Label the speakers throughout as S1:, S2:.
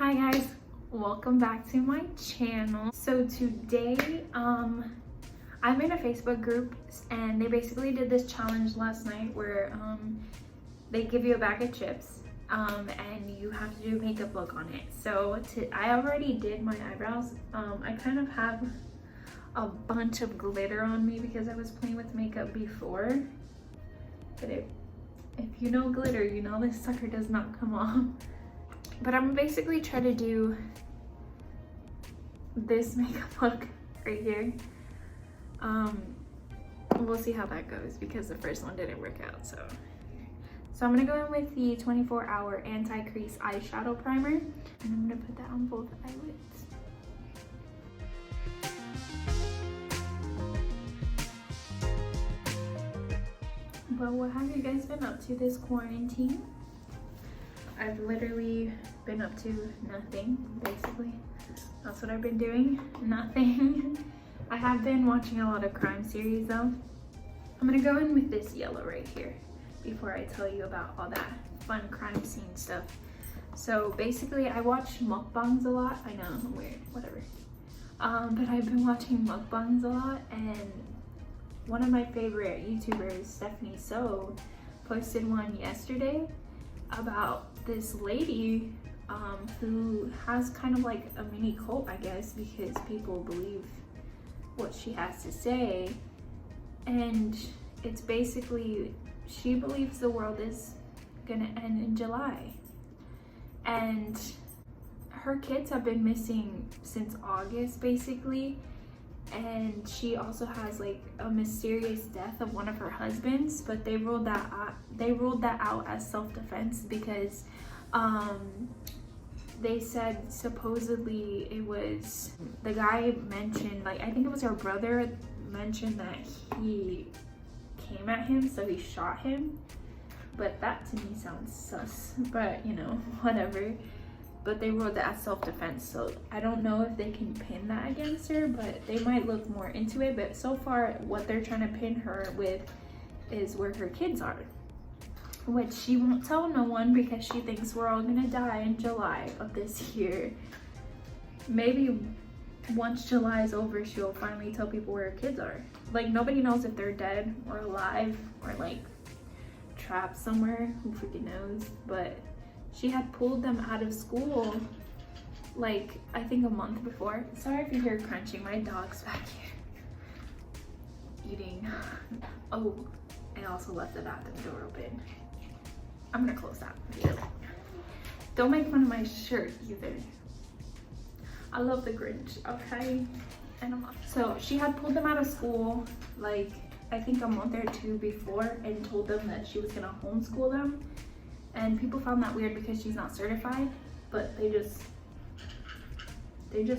S1: Hi guys, welcome back to my channel. So today I'm in a Facebook group and they basically did this challenge last night where they give you a bag of chips and you have to do a makeup look on it. So I already did my eyebrows. I kind of have a bunch of glitter on me because I was playing with makeup before, but if you know glitter, you know this sucker does not come off. But I'm basically trying to do this makeup look right here. We'll see how that goes because the first one didn't work out. So I'm gonna go in with the 24-hour anti-crease eyeshadow primer, and I'm gonna put that on both eyelids. But what have you guys been up to this quarantine? I've literally been up to nothing, basically. That's what I've been doing, nothing. I have been watching a lot of crime series though. I'm gonna go in with this yellow right here before I tell you about all that fun crime scene stuff. So basically I watch mukbangs a lot. I know, I'm weird, whatever. But I've been watching mukbangs a lot, and one of my favorite YouTubers, Stephanie So, posted one yesterday about this lady who has kind of like a mini cult, I guess, because people believe what she has to say. And it's basically, she believes the world is gonna end in July. And her kids have been missing since August, basically. And she also has like a mysterious death of one of her husbands, but they ruled that out as self-defense because they said supposedly it was the guy mentioned, like I think it was her brother mentioned that he came at him, so he shot him. But that to me sounds sus, but you know, whatever. But they ruled that as self-defense, so I don't know if they can pin that against her, but they might look more into it. But so far what they're trying to pin her with is where her kids are, which she won't tell no one because she thinks we're all gonna die in July of this year. Maybe once July is over, she'll finally tell people where her kids are. Like, nobody knows if they're dead or alive or like trapped somewhere, who freaking knows. But she had pulled them out of school like I think a month before. Sorry if you hear crunching, my dog's back here eating. Oh, I also left the bathroom door open. I'm gonna close that. Don't make fun of my shirt either. I love the Grinch, okay? And so she had pulled them out of school like I think a month or two before and told them that she was gonna homeschool them. And people found that weird because she's not certified, but they just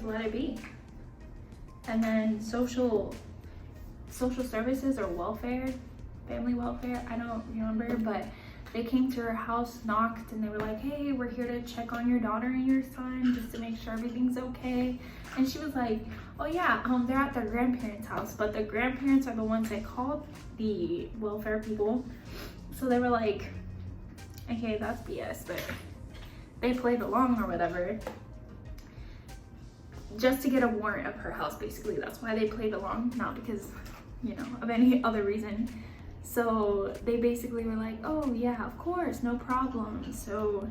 S1: let it be. And then social services or welfare, family welfare, I don't remember, but they came to her house, knocked, and they were like, hey, we're here to check on your daughter and your son just to make sure everything's okay. And she was like, oh yeah, they're at their grandparents' house, but the grandparents are the ones that called the welfare people. So they were like, okay, that's BS, but they played along or whatever just to get a warrant of her house. Basically, that's why they played along, not because, you know, of any other reason. So they basically were like, oh yeah, of course, no problem. So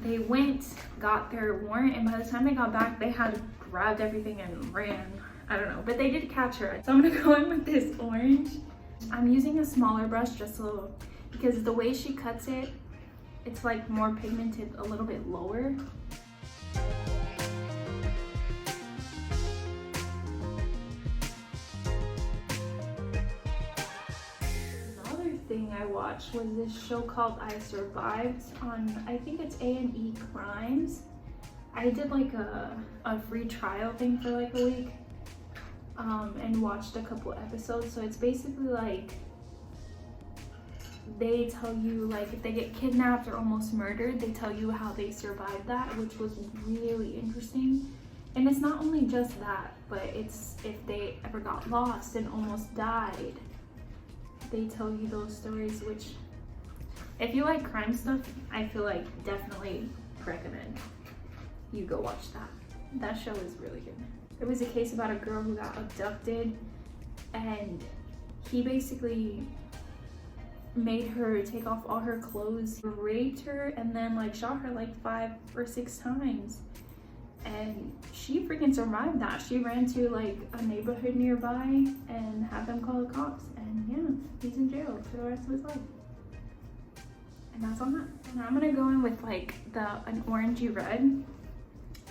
S1: they went, got their warrant, and by the time they got back, they had grabbed everything and ran. I don't know, but they did catch her. So I'm gonna go in with this orange. I'm using a smaller brush just so, because the way she cuts it, it's like more pigmented, a little bit lower. Another thing I watched was this show called I Survived on, I think it's A&E Crimes. I did like a free trial thing for like a week and watched a couple episodes. So it's basically like, they tell you like if they get kidnapped or almost murdered, they tell you how they survived that, which was really interesting. And it's not only just that, but it's if they ever got lost and almost died, they tell you those stories, which if you like crime stuff, I feel like definitely recommend. you go watch that. That show is really good. There was a case about a girl who got abducted, and he basically made her take off all her clothes, raped her, and then like shot her like 5 or 6 times. And she freaking survived that. She ran to like a neighborhood nearby and had them call the cops. And yeah, he's in jail for the rest of his life. And that's on that. And I'm gonna go in with like an orangey red.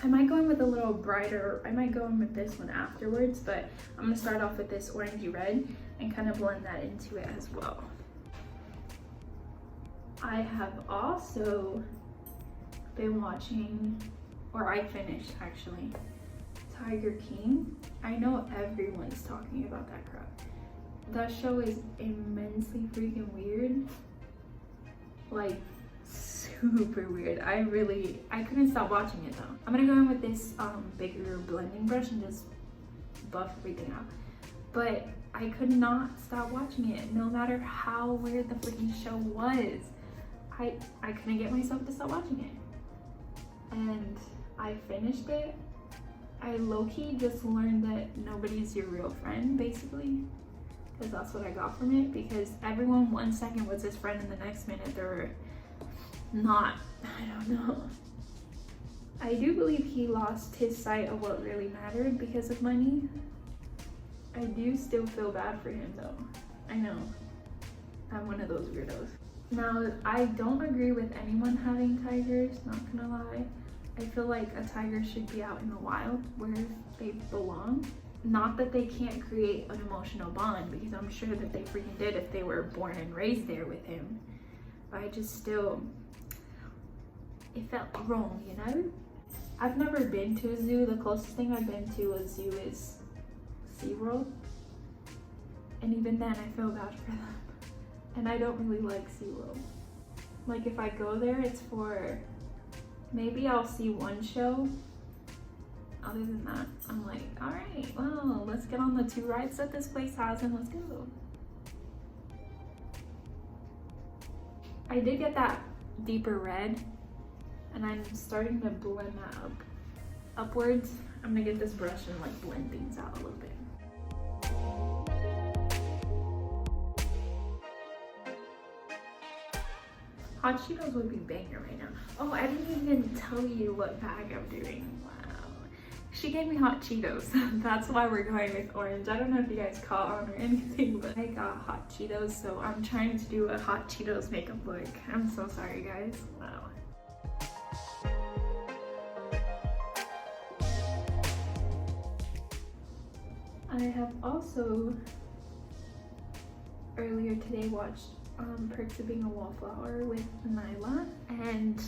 S1: I might go in with a little brighter, I might go in with this one afterwards, but I'm gonna start off with this orangey red and kind of blend that into it as well. I have also been watching, or I finished actually, Tiger King. I know everyone's talking about that crap. That show is immensely freaking weird. Like, super weird. I couldn't stop watching it though. I'm gonna go in with this bigger blending brush and just buff everything out. But I could not stop watching it, no matter how weird the freaking show was. I couldn't get myself to stop watching it. And I finished it. I low-key just learned that nobody's your real friend, basically. Because that's what I got from it. Because everyone 1 second was his friend and the next minute they were not. I don't know. I do believe he lost his sight of what really mattered because of money. I do still feel bad for him though. I know. I'm one of those weirdos. Now, I don't agree with anyone having tigers, not gonna lie. I feel like a tiger should be out in the wild where they belong. Not that they can't create an emotional bond, because I'm sure that they freaking did if they were born and raised there with him. But I just still, it felt wrong, you know? I've never been to a zoo. The closest thing I've been to a zoo is SeaWorld. And even then, I feel bad for them. And I don't really like SeaWorld. Like, if I go there, it's for, maybe I'll see one show. Other than that, I'm like, all right, well, let's get on the 2 rides that this place has and let's go. I did get that deeper red, and I'm starting to blend that upwards. I'm gonna get this brush and like blend things out a little bit. Hot Cheetos would be banger right now. Oh, I didn't even tell you what bag I'm doing. Wow. She gave me hot Cheetos. That's why we're going with orange. I don't know if you guys caught on or anything, but I got hot Cheetos, so I'm trying to do a hot Cheetos makeup look. I'm so sorry, guys. Wow. I have also earlier today watched Perks of Being a Wallflower with Nyla, and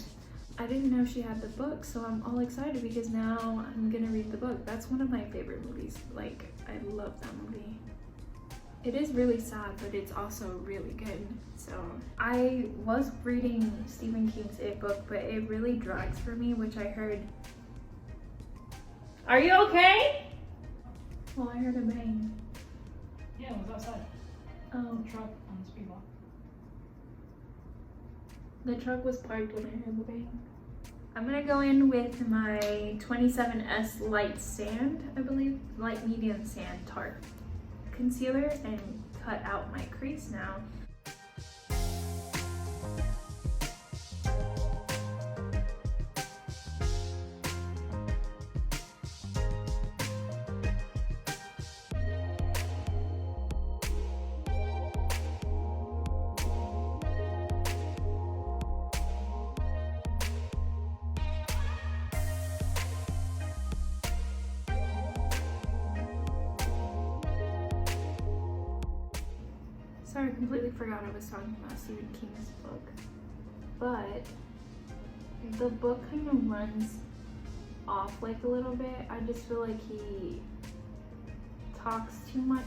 S1: I didn't know she had the book, so I'm all excited because now I'm gonna read the book. That's one of my favorite movies. Like, I love that movie. It is really sad, but it's also really good. So I was reading Stephen King's It book, but it really drags for me, which I heard. Are you okay? Well, I heard a bang.
S2: Yeah, it was outside.
S1: Oh.
S2: The truck on the speed walk.
S1: The truck was parked when I heard the bang. I'm gonna go in with my 27S Light Sand, I believe, light medium sand Tarte concealer, and cut out my crease now. Sorry, I completely forgot I was talking about Stephen King's book. But the book kind of runs off like a little bit. I just feel like he talks too much,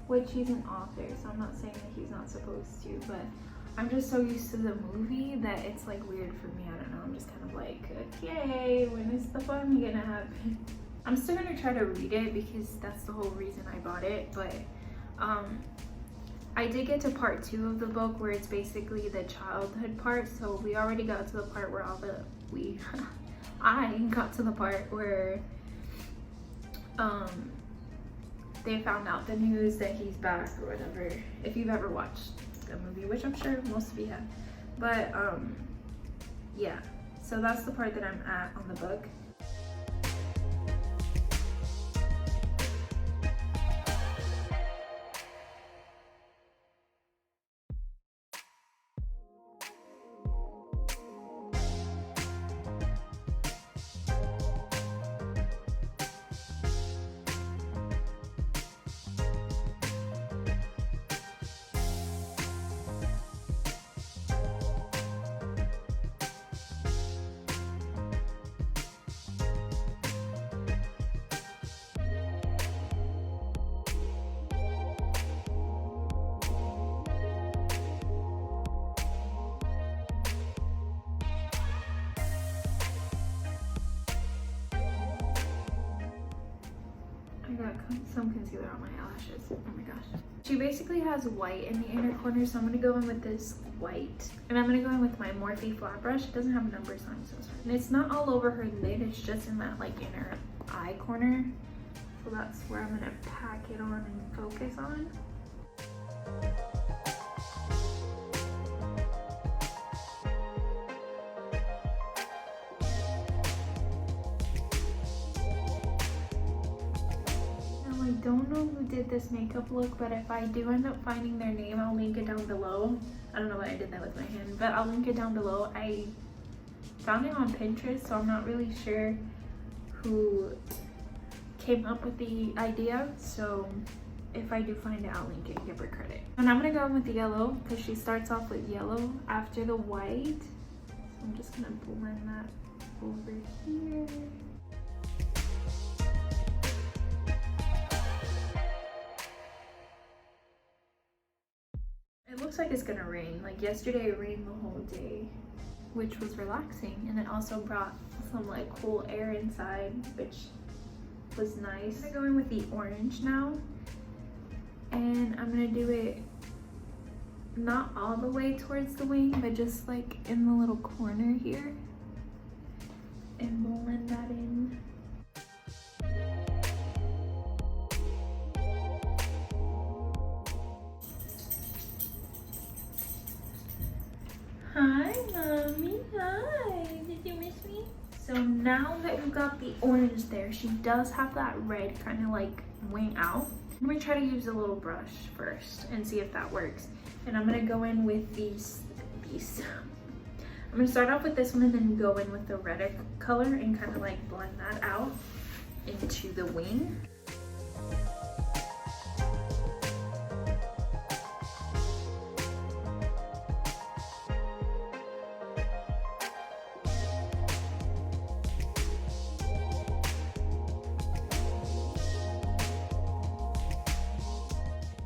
S1: which he's an author, so I'm not saying that he's not supposed to, but I'm just so used to the movie that it's like weird for me. I don't know, I'm just kind of like, okay, when is the fun gonna happen? I'm still gonna try to read it because that's the whole reason I bought it, but I did get to part 2 of the book where it's basically the childhood part, so we already got to the part where I got to the part where they found out the news that he's back or whatever, if you've ever watched the movie, which I'm sure most of you have. But yeah, so that's the part that I'm at on the book. I got some concealer on my eyelashes. Oh my gosh. She basically has white in the inner corner, so I'm gonna go in with this white. And I'm gonna go in with my Morphe flat brush. It doesn't have numbers on it, so it's fine. And it's not all over her lid, it's just in that like inner eye corner. So that's where I'm gonna pack it on and focus on. I don't know who did this makeup look, but if I do end up finding their name, I'll link it down below. I don't know why I did that with my hand, but I'll link it down below. I found it on Pinterest, so I'm not really sure who came up with the idea. So if I do find it, I'll link it and give her credit. And I'm gonna go in with the yellow because she starts off with yellow after the white. So I'm just gonna blend that over here. It looks like it's gonna rain. Like yesterday it rained the whole day, which was relaxing, and it also brought some like cool air inside, which was nice. I'm gonna go in with the orange now, and I'm gonna do it not all the way towards the wing, but just like in the little corner here, and blend that in. Hi, Mommy. Hi. Did you miss me? So now that we've got the orange there, she does have that red kind of like wing out. I'm gonna try to use a little brush first and see if that works. And I'm gonna go in with these. I'm gonna start off with this one and then go in with the redder color and kind of like blend that out into the wing.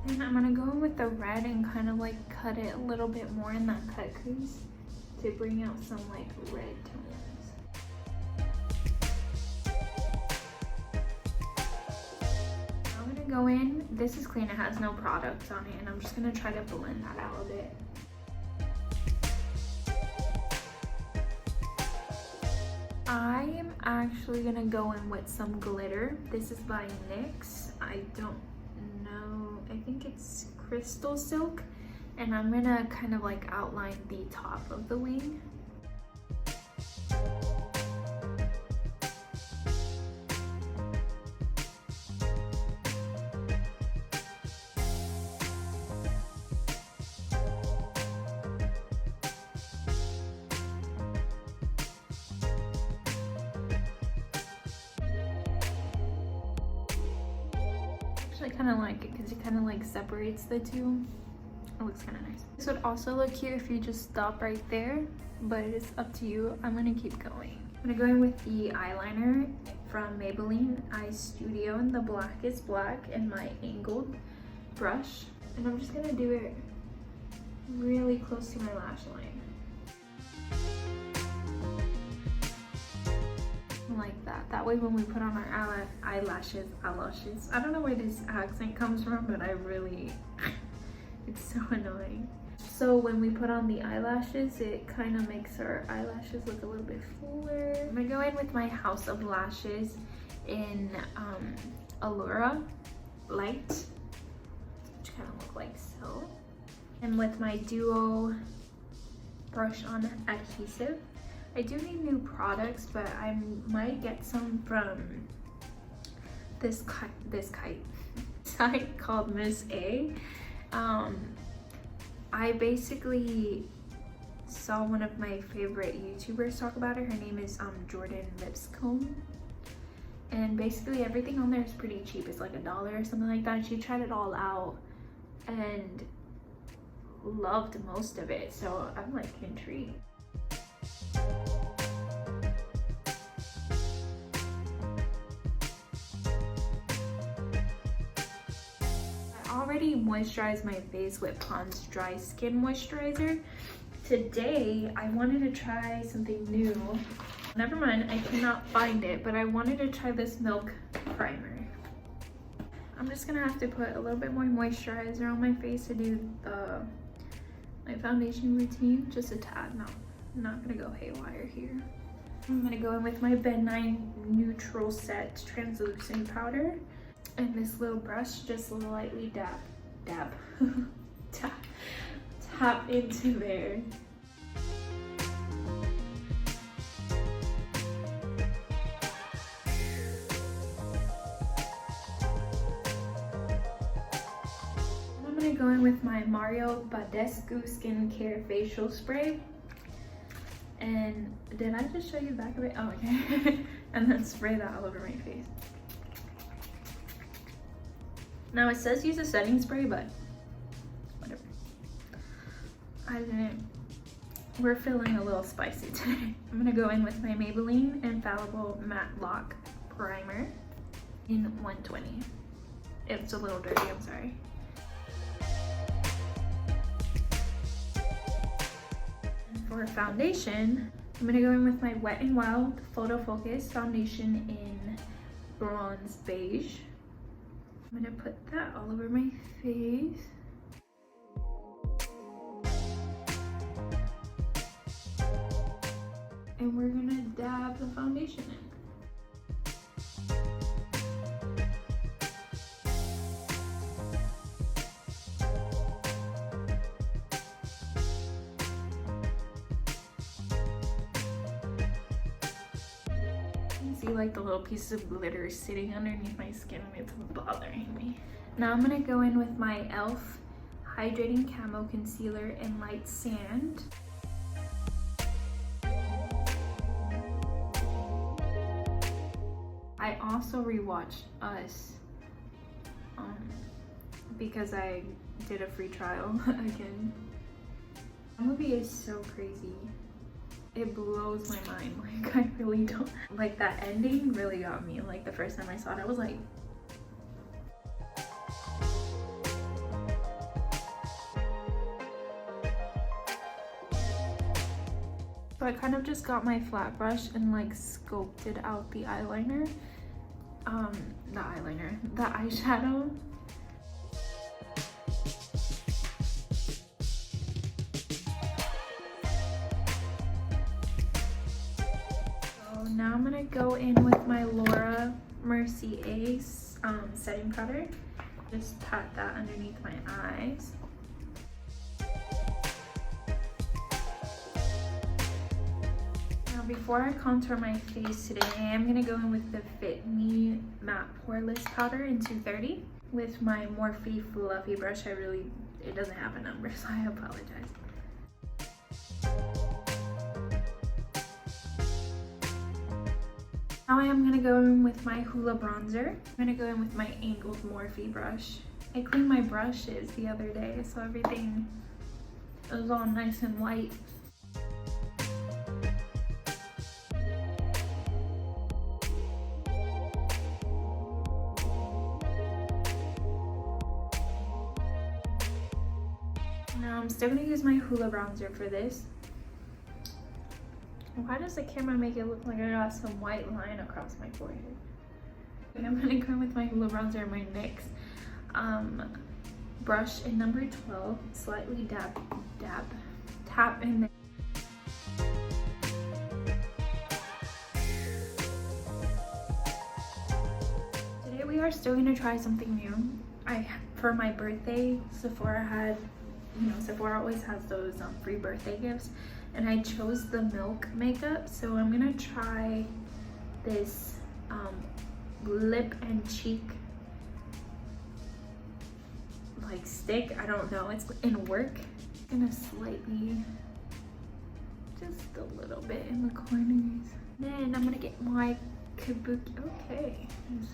S1: And I'm gonna go in with the red and kind of like cut it a little bit more in that cut crease to bring out some like red tones. I'm gonna go in, this is clean, it has no products on it, and I'm just gonna try to blend that out a bit. I am actually gonna go in with some glitter. This is by NYX. I don't know, I think it's Crystal Silk, and I'm gonna kind of like outline the top of the wing. I kind of like it because it kind of like separates the two. It looks kind of nice. This would also look cute if you just stop right there, but it's up to you. I'm gonna keep going. I'm gonna go in with the eyeliner from Maybelline Eye Studio in the blackest black and my angled brush, and I'm just gonna do it really close to my lash line. Like that. That way when we put on our eyelashes, I don't know where this accent comes from, but I really, it's so annoying. So when we put on the eyelashes, it kind of makes our eyelashes look a little bit fuller. I'm gonna go in with my House of Lashes in Allura Light, which kind of look like so. And with my Duo brush on adhesive. I do need new products, but I might get some from this site called Miss A. I basically saw one of my favorite YouTubers talk about it. Her name is Jordan Lipscomb. And basically everything on there is pretty cheap. It's like $1 or something like that. She tried it all out and loved most of it. So I'm like intrigued. I already moisturized my face with Pond's Dry Skin Moisturizer. Today, I wanted to try something new. Never mind, I cannot find it, but I wanted to try this Milk Primer. I'm just gonna have to put a little bit more moisturizer on my face to do my foundation routine, just a tad. No, I'm not gonna go haywire here. I'm gonna go in with my Ben9 Neutral Set Translucent Powder. And this little brush, just lightly tap into there. I'm gonna go in with my Mario Badescu Skincare Facial Spray. And did I just show you the back of it? Oh, okay. And then spray that all over my face. Now it says use a setting spray, but whatever. I didn't. We're feeling a little spicy today. I'm gonna go in with my Maybelline Infallible Matte Lock Primer in 120. It's a little dirty, I'm sorry. And for foundation, I'm gonna go in with my Wet n Wild Photo Focus Foundation in Bronze Beige. I'm gonna put that all over my face. And we're gonna dab the foundation in. See like the little pieces of glitter sitting underneath my skin and it's bothering me. Now I'm gonna go in with my e.l.f. Hydrating Camo Concealer in Light Sand. I also rewatched Us because I did a free trial again. The movie is so crazy. It blows my mind. Like, I really don't like that ending. Really got me. Like, the first time I saw it, I was like, so I kind of just got my flat brush and like sculpted out the eyeliner, the eyeshadow. Now I'm gonna go in with my Laura Mercier setting powder. Just pat that underneath my eyes. Now before I contour my face today, I'm gonna go in with the Fit Me Matte Poreless Powder in 230. With my Morphe Fluffy brush, it doesn't have a number, so I apologize. Now I am gonna go in with my Hoola bronzer. I'm gonna go in with my angled Morphe brush. I cleaned my brushes the other day, so everything is all nice and white. Now I'm still gonna use my Hoola bronzer for this. Why does the camera make it look like I got some white line across my forehead? I'm gonna go with my Hoola bronzer in my NYX brush in number 12, slightly tap in there. Today we are still gonna try something new. For my birthday, Sephora had, Sephora always has those free birthday gifts, and I chose the milk makeup. So I'm gonna try this lip and cheek like stick. I don't know, it's in work. I'm gonna slightly, just a little bit in the corners. Then I'm gonna get my kabuki. Okay, there's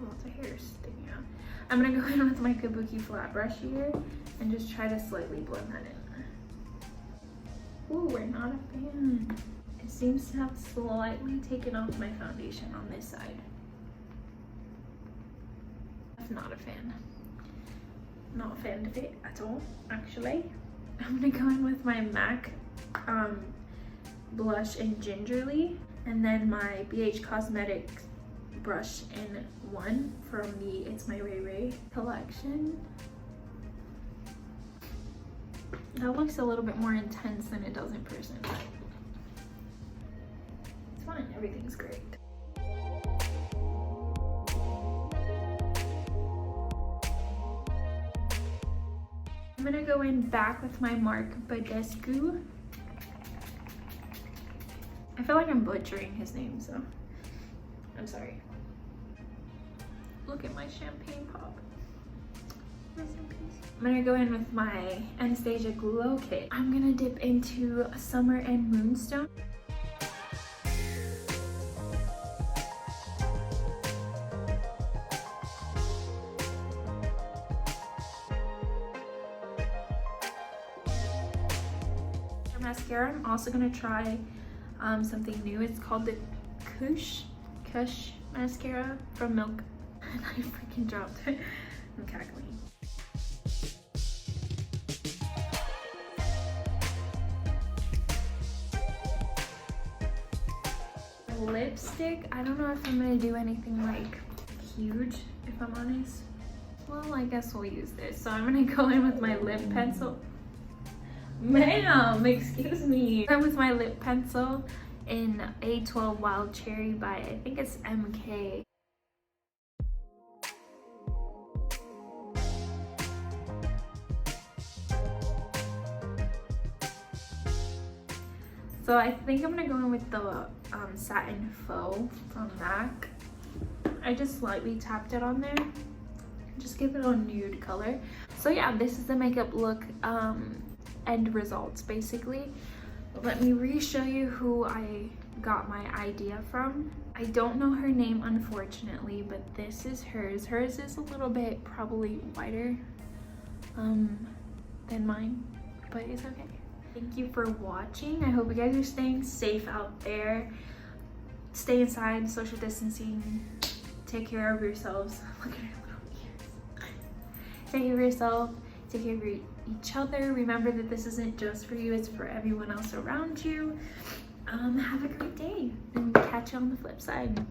S1: lots of hair sticking out. I'm gonna go in with my kabuki flat brush here and just try to slightly blend that in. Ooh, we're not a fan. It seems to have slightly taken off my foundation on this side. I'm not a fan. Not a fan of it at all, actually. I'm gonna go in with my MAC blush in Gingerly, and then my BH Cosmetics brush in 1 from the It's My Ray Ray collection. That looks a little bit more intense than it does in person. It's fine, everything's great. I'm gonna go in back with my Marc Badescu. I feel like I'm butchering his name, so I'm sorry. Look at my champagne pop. Rest in peace. I'm gonna go in with my Anastasia Glow Kit. I'm gonna dip into Summer and Moonstone. For mascara, I'm also gonna try something new. It's called the Kush mascara from Milk. And I freaking dropped it. I'm cackling. Lipstick, I don't know if I'm gonna do anything like huge, if I'm honest. Well, I guess we'll use this. So I'm gonna go in with my lip pencil. Ma'am, excuse me. I'm with my lip pencil in A12 Wild Cherry by, I think it's MK. So I think I'm gonna go in with the Satin Faux from MAC. I just slightly tapped it on there. Just give it a nude color. So yeah, this is the makeup look end results basically. Let me re-show you who I got my idea from. I don't know her name unfortunately, but this is hers. Hers is a little bit probably whiter than mine, but it's okay. Thank you for watching. I hope you guys are staying safe out there. Stay inside, social distancing. Take care of yourselves. Look at her little ears. Take care of yourself. Take care of each other. Remember that this isn't just for you, it's for everyone else around you. Have a great day and catch you on the flip side.